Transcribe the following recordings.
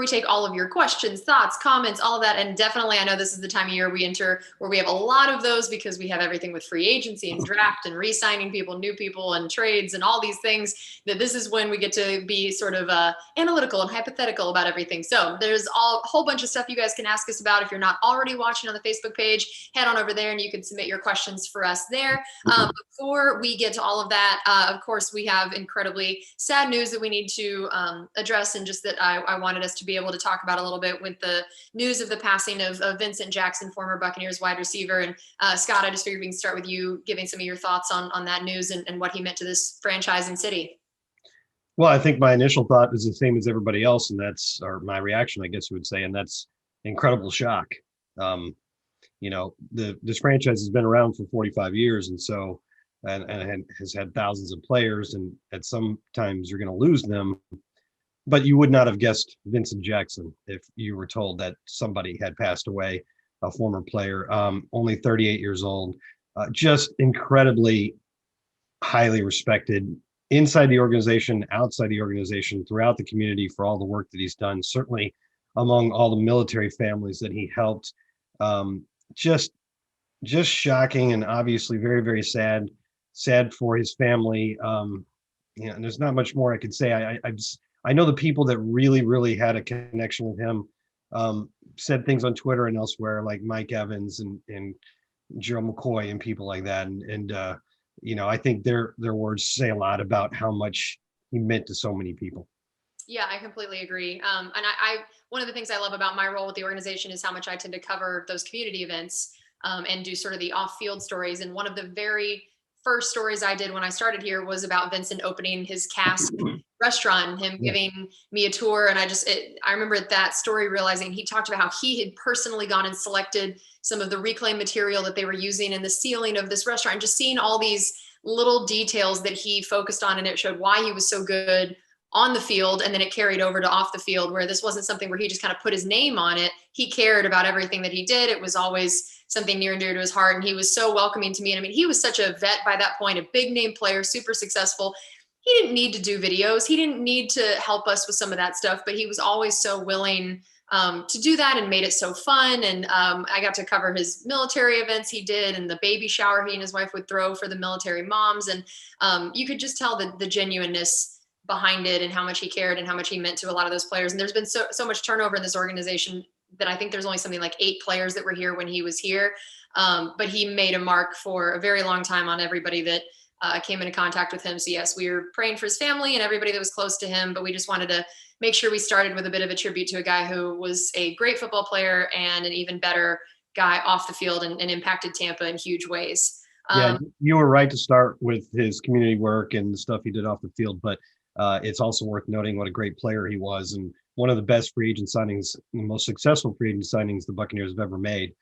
we take all of your questions, thoughts, comments, all of that. And definitely, I know this is the time of year we enter where we have a lot of those because we have everything with free agency and draft and re-signing people, new people and trades and all these things, that this is when we get to be sort of analytical and hypothetical about everything. So there's a whole bunch of stuff you guys can ask us about. If you're not already watching on the Facebook page, head on over there and you can submit your questions for us there. Before we get to all of that, of course, we have incredibly sad news that we need to address, and just that I wanted us to be able to talk about a little bit with the news of the passing of Vincent Jackson, former Buccaneers wide receiver. And Scott, I just figured we can start with you giving some of your thoughts on that news and what he meant to this franchise and city. Well, I think my initial thought was the same as everybody else, and or my reaction, I guess you would say, and that's incredible shock. This franchise has been around for 45 years, and so and has had thousands of players, and at some times you're going to lose them. But you would not have guessed Vincent Jackson if you were told that somebody had passed away, a former player, only 38 years old, just incredibly highly respected inside the organization, outside the organization, throughout the community for all the work that he's done, certainly among all the military families that he helped. Just shocking, and obviously very, very sad for his family. And there's not much more I could say. I know the people that really, really had a connection with him said things on Twitter and elsewhere, like Mike Evans and Gerald McCoy and people like that. I think their words say a lot about how much he meant to so many people. Yeah, I completely agree. And I one of the things I love about my role with the organization is how much I tend to cover those community events and do sort of the off-field stories. And one of the very first stories I did when I started here was about Vincent opening his Cask restaurant and him giving me a tour. And I remember that story realizing he talked about how he had personally gone and selected some of the reclaimed material that they were using in the ceiling of this restaurant, and just seeing all these little details that he focused on. And it showed why he was so good on the field, and then it carried over to off the field, where this wasn't something where he just kind of put his name on it. He cared about everything that he did. It was always something near and dear to his heart. And he was so welcoming to me. And I mean, he was such a vet by that point, a big name player, super successful. He didn't need to do videos. He didn't need to help us with some of that stuff, but he was always so willing to do that, and made it so fun. And I got to cover his military events he did, and the baby shower he and his wife would throw for the military moms. And you could just tell the genuineness behind it, and how much he cared and how much he meant to a lot of those players. And there's been so much turnover in this organization that I think there's only something like 8 players that were here when he was here. But he made a mark for a very long time on everybody that came into contact with him. So yes, we were praying for his family and everybody that was close to him, but we just wanted to make sure we started with a bit of a tribute to a guy who was a great football player and an even better guy off the field, and impacted Tampa in huge ways. Yeah, you were right to start with his community work and the stuff he did off the field, but it's also worth noting what a great player he was, and one of the best free agent signings, the most successful free agent signings the Buccaneers have ever made.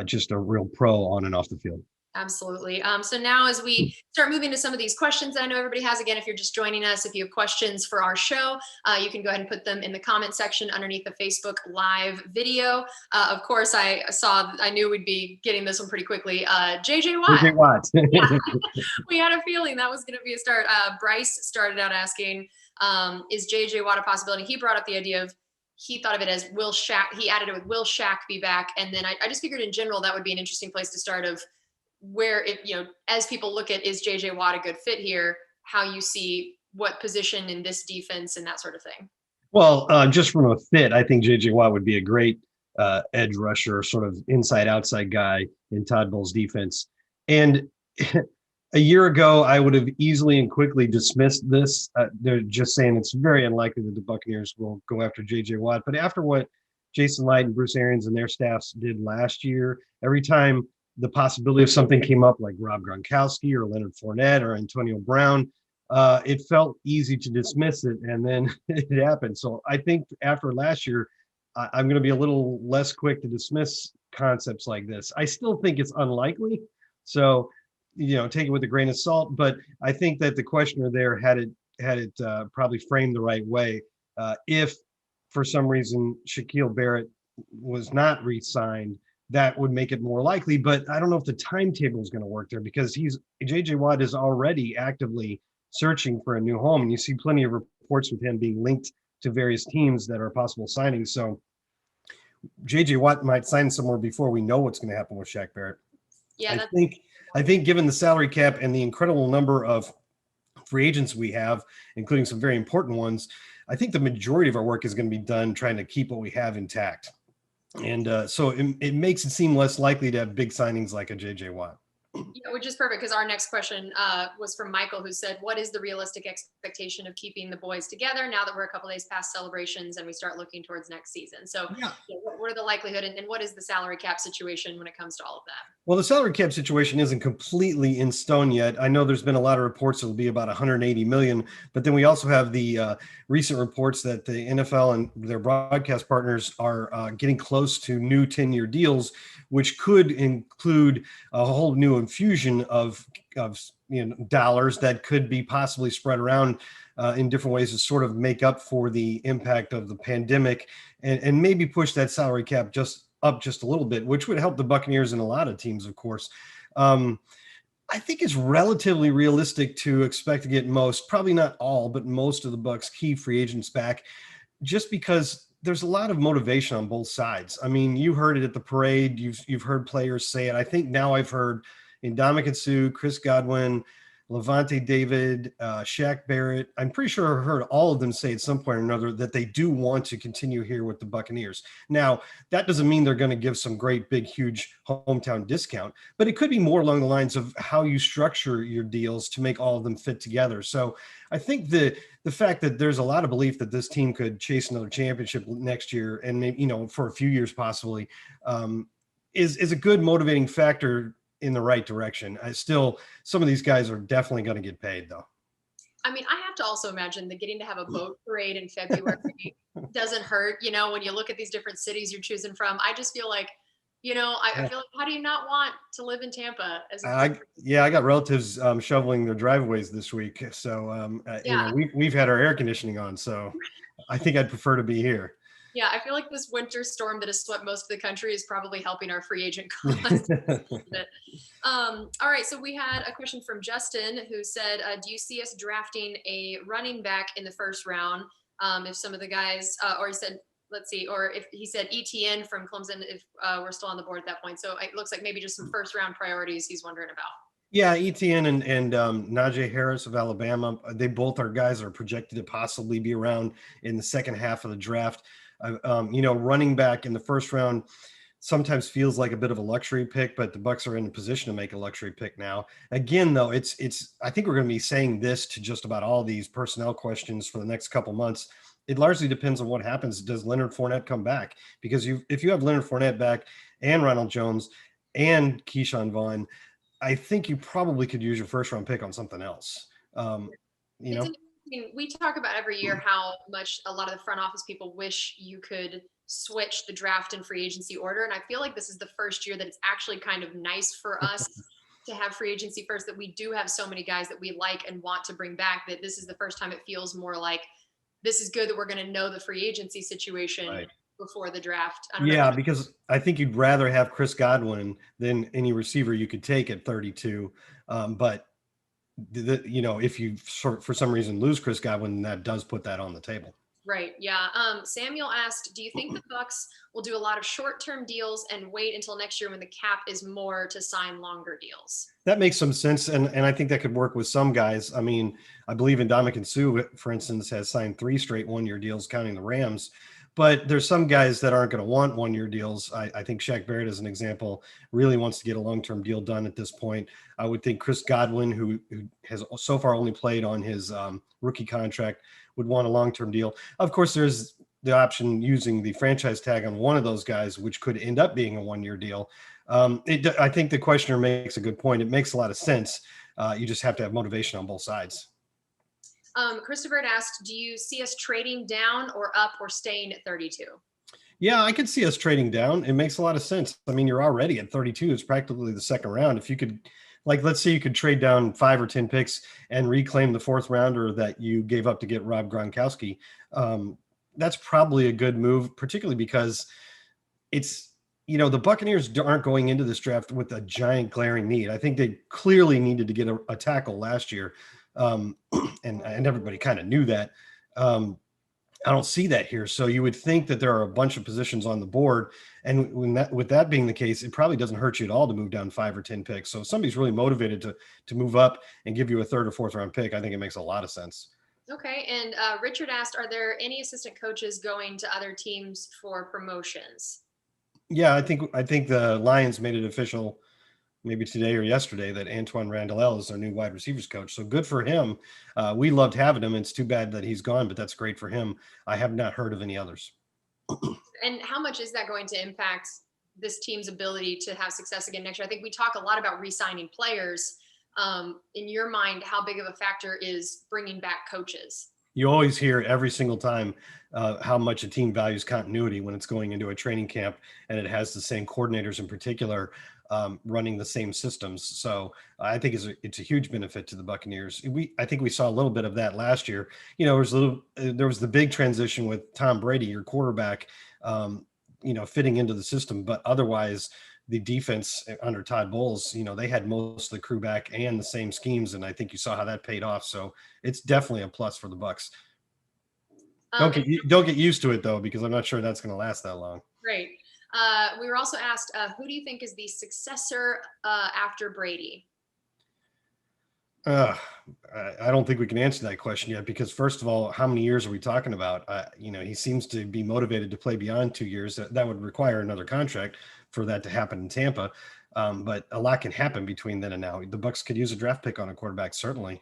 Just a real pro on and off the field. Absolutely. So now as we start moving to some of these questions that I know everybody has, again, if you're just joining us, if you have questions for our show, you can go ahead and put them in the comment section underneath the Facebook live video. Of course, I knew we'd be getting this one pretty quickly. JJ Watt. JJ Watt. Yeah. We had a feeling that was going to be a start. Bryce started out asking, is JJ Watt a possibility? He brought up the idea of, he thought of it as will Shaq. He added it with will Shaq be back? And then I just figured in general, that would be an interesting place to start of, where as people look at, is JJ Watt a good fit here, how you see what position in this defense and that sort of thing. Well, just from a fit, I think JJ Watt would be a great edge rusher, sort of inside outside guy in Todd Bowles' defense. And a year ago, I would have easily and quickly dismissed this. They're just saying it's very unlikely that the Buccaneers will go after JJ Watt. But after what Jason Light and Bruce Arians and their staffs did last year, every time the possibility of something came up, like Rob Gronkowski or Leonard Fournette or Antonio Brown, it felt easy to dismiss it, and then it happened. So I think after last year, I'm going to be a little less quick to dismiss concepts like this. I still think it's unlikely, so take it with a grain of salt. But I think that the questioner there had it probably framed the right way. If for some reason Shaquille Barrett was not re-signed, that would make it more likely. But I don't know if the timetable is going to work there, because JJ Watt is already actively searching for a new home. And you see plenty of reports with him being linked to various teams that are possible signings. So JJ Watt might sign somewhere before we know what's going to happen with Shaq Barrett. Yeah, I that's think I think given the salary cap and the incredible number of free agents we have, including some very important ones, I think the majority of our work is going to be done trying to keep what we have intact. And so it makes it seem less likely to have big signings like a JJ Watt. Yeah, which is perfect because our next question was from Michael, who said, "What is the realistic expectation of keeping the boys together now that we're a couple days past celebrations and we start looking towards next season?" So, Yeah. what are the likelihood and what is the salary cap situation when it comes to all of that? Well, the salary cap situation isn't completely in stone yet. I know there's been a lot of reports it'll be about 180 million, but then we also have the recent reports that the NFL and their broadcast partners are getting close to new 10-year deals, which could include a whole new infusion of dollars that could be possibly spread around in different ways to sort of make up for the impact of the pandemic and maybe push that salary cap just a little bit, which would help the Buccaneers and a lot of teams, of course. I think it's relatively realistic to expect to get most, probably not all, but most of the Bucs key free agents back, just because there's a lot of motivation on both sides. I mean, you heard it at the parade. You've heard players say it. I think now I've heard Ndamukong Suh, Chris Godwin, Levante David, Shaq Barrett. I'm pretty sure I heard all of them say at some point or another that they do want to continue here with the Buccaneers. Now, that doesn't mean they're going to give some great, big, huge hometown discount, but it could be more along the lines of how you structure your deals to make all of them fit together. So I think the fact that there's a lot of belief that this team could chase another championship next year and maybe, for a few years possibly, is a good motivating factor in the right direction. Some of these guys are definitely going to get paid though. I mean, I have to also imagine that getting to have a boat parade in February doesn't hurt. When you look at these different cities you're choosing from, I just feel like, I feel like, how do you not want to live in Tampa as a I got relatives shoveling their driveways this week. So, yeah. we've had our air conditioning on, so I think I'd prefer to be here. Yeah, I feel like this winter storm that has swept most of the country is probably helping our free agent cause. All right, so we had a question from Justin who said, "Do you see us drafting a running back in the first round? If some of the guys, or he said, let's see, or if he said ETN from Clemson, if we're still on the board at that point. So it looks like maybe just some first round priorities he's wondering about." Yeah, ETN and Najee Harris of Alabama, they both are guys that are projected to possibly be around in the second half of the draft. Running back in the first round sometimes feels like a bit of a luxury pick, but the Bucs are in a position to make a luxury pick now. Again, though, it's I think we're going to be saying this to just about all these personnel questions for the next couple months. It largely depends on what happens. Does Leonard Fournette come back? Because if you have Leonard Fournette back and Ronald Jones and Keyshawn Vaughn, I think you probably could use your first round pick on something else. It's interesting. We talk about every year how much a lot of the front office people wish you could switch the draft and free agency order. And I feel like this is the first year that it's actually kind of nice for us to have free agency first, that we do have so many guys that we like and want to bring back, that this is the first time it feels more like this is good that we're going to know the free agency situation right before the draft. Because I think you'd rather have Chris Godwin than any receiver you could take at 32. But if you for some reason lose Chris Godwin, that does put that on the table. Right. Yeah. Samuel asked, "Do you think the Bucs will do a lot of short-term deals and wait until next year when the cap is more to sign longer deals?" That makes some sense, and I think that could work with some guys. I mean, I believe Ndamukong Suh, for instance, has signed 3 straight one-year deals, counting the Rams. But there's some guys that aren't going to want one-year deals. I think Shaq Barrett, as an example, really wants to get a long-term deal done at this point. I would think Chris Godwin, who has so far only played on his rookie contract, would want a long-term deal. Of course, there's the option using the franchise tag on one of those guys, which could end up being a one-year deal. I think the questioner makes a good point. It makes a lot of sense. You just have to have motivation on both sides. Christopher had asked, "Do you see us trading down or up or staying at 32? Yeah, I could see us trading down. It makes a lot of sense. I mean, you're already at 32. It's practically the second round. If you could, let's say you could trade down 5 or 10 picks and reclaim the 4th rounder that you gave up to get Rob Gronkowski. That's probably a good move, particularly because it's, the Buccaneers aren't going into this draft with a giant glaring need. I think they clearly needed to get a tackle last year. And everybody kind of knew that. I don't see that here. So you would think that there are a bunch of positions on the board, and with that being the case, it probably doesn't hurt you at all to move down 5 or 10 picks. So if somebody's really motivated to move up and give you a third or fourth round pick, I think it makes a lot of sense. Okay. And Richard asked, are there any assistant coaches going to other teams for promotions? Yeah, I think the Lions made it official maybe today or yesterday that Antoine Randall is our new wide receivers coach. So good for him. We loved having him. It's too bad that he's gone, but that's great for him. I have not heard of any others. And how much is that going to impact this team's ability to have success again next year? I think we talk a lot about re-signing players. In your mind, how big of a factor is bringing back coaches? You always hear every single time how much a team values continuity when it's going into a training camp and it has the same coordinators in particular running the same systems. So it's a huge benefit to the Buccaneers. I think we saw a little bit of that last year. There was the big transition with Tom Brady, your quarterback, fitting into the system, but otherwise the defense under Todd Bowles, they had most of the crew back and the same schemes, and I think you saw how that paid off. So it's definitely a plus for the Bucs. Don't get used to it though, because I'm not sure that's going to last that long. Great. We were also asked, who do you think is the successor after Brady? I don't think we can answer that question yet, because first of all, how many years are we talking about? He seems to be motivated to play beyond 2 years. That would require another contract for that to happen in Tampa. But a lot can happen between then and now. The Bucs could use a draft pick on a quarterback, certainly.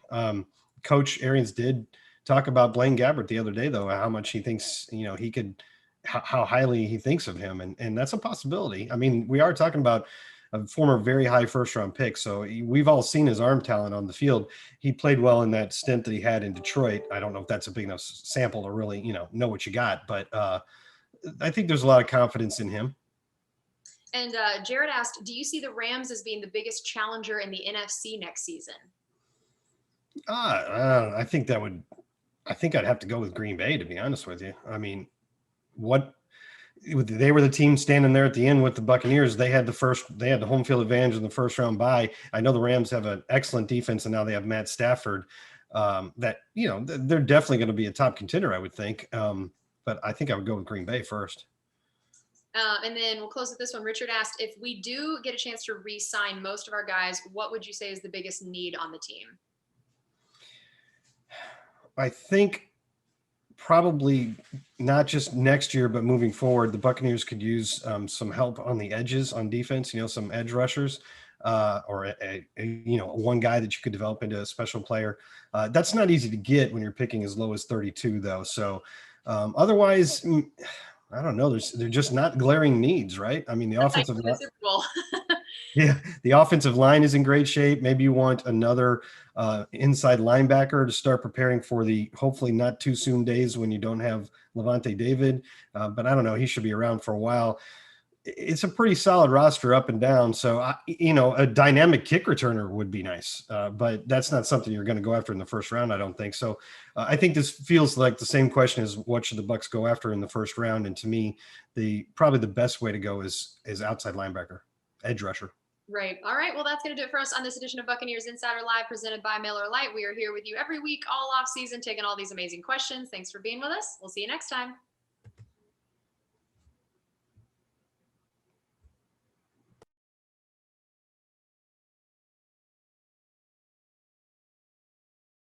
Coach Arians did talk about Blaine Gabbert the other day, though, how much he thinks, he could, how highly he thinks of him. And that's a possibility. I mean, we are talking about a former very high first round pick. So we've all seen his arm talent on the field. He played well in that stint that he had in Detroit. I don't know if that's a big enough sample to really, know what you got, but I think there's a lot of confidence in him. And Jared asked, do you see the Rams as being the biggest challenger in the NFC next season? I think I'd have to go with Green Bay, to be honest with you. I mean, they were the team standing there at the end with the Buccaneers. They had the home field advantage in the first round bye. I know the Rams have an excellent defense, and now they have Matt Stafford. They're definitely going to be a top contender, I would think. But I think I would go with Green Bay first. And then we'll close with this one. Richard asked, if we do get a chance to re-sign most of our guys, what would you say is the biggest need on the team? I think probably not just next year, but moving forward, the Buccaneers could use some help on the edges on defense, some edge rushers or one guy that you could develop into a special player. That's not easy to get when you're picking as low as 32, though. So otherwise, I don't know. They're just not glaring needs, right? I mean, the offensive line, the offensive line is in great shape. Maybe you want another inside linebacker to start preparing for the hopefully not too soon days when you don't have Levante David. But I don't know. He should be around for a while. It's a pretty solid roster up and down. So, a dynamic kick returner would be nice, but that's not something you're going to go after in the first round, I don't think. So I think this feels like the same question as what should the Bucs go after in the first round. And to me, probably the best way to go is outside linebacker, edge rusher. Right. All right. Well, that's going to do it for us on this edition of Buccaneers Insider Live presented by Miller Lite. We are here with you every week, all off season, taking all these amazing questions. Thanks for being with us. We'll see you next time.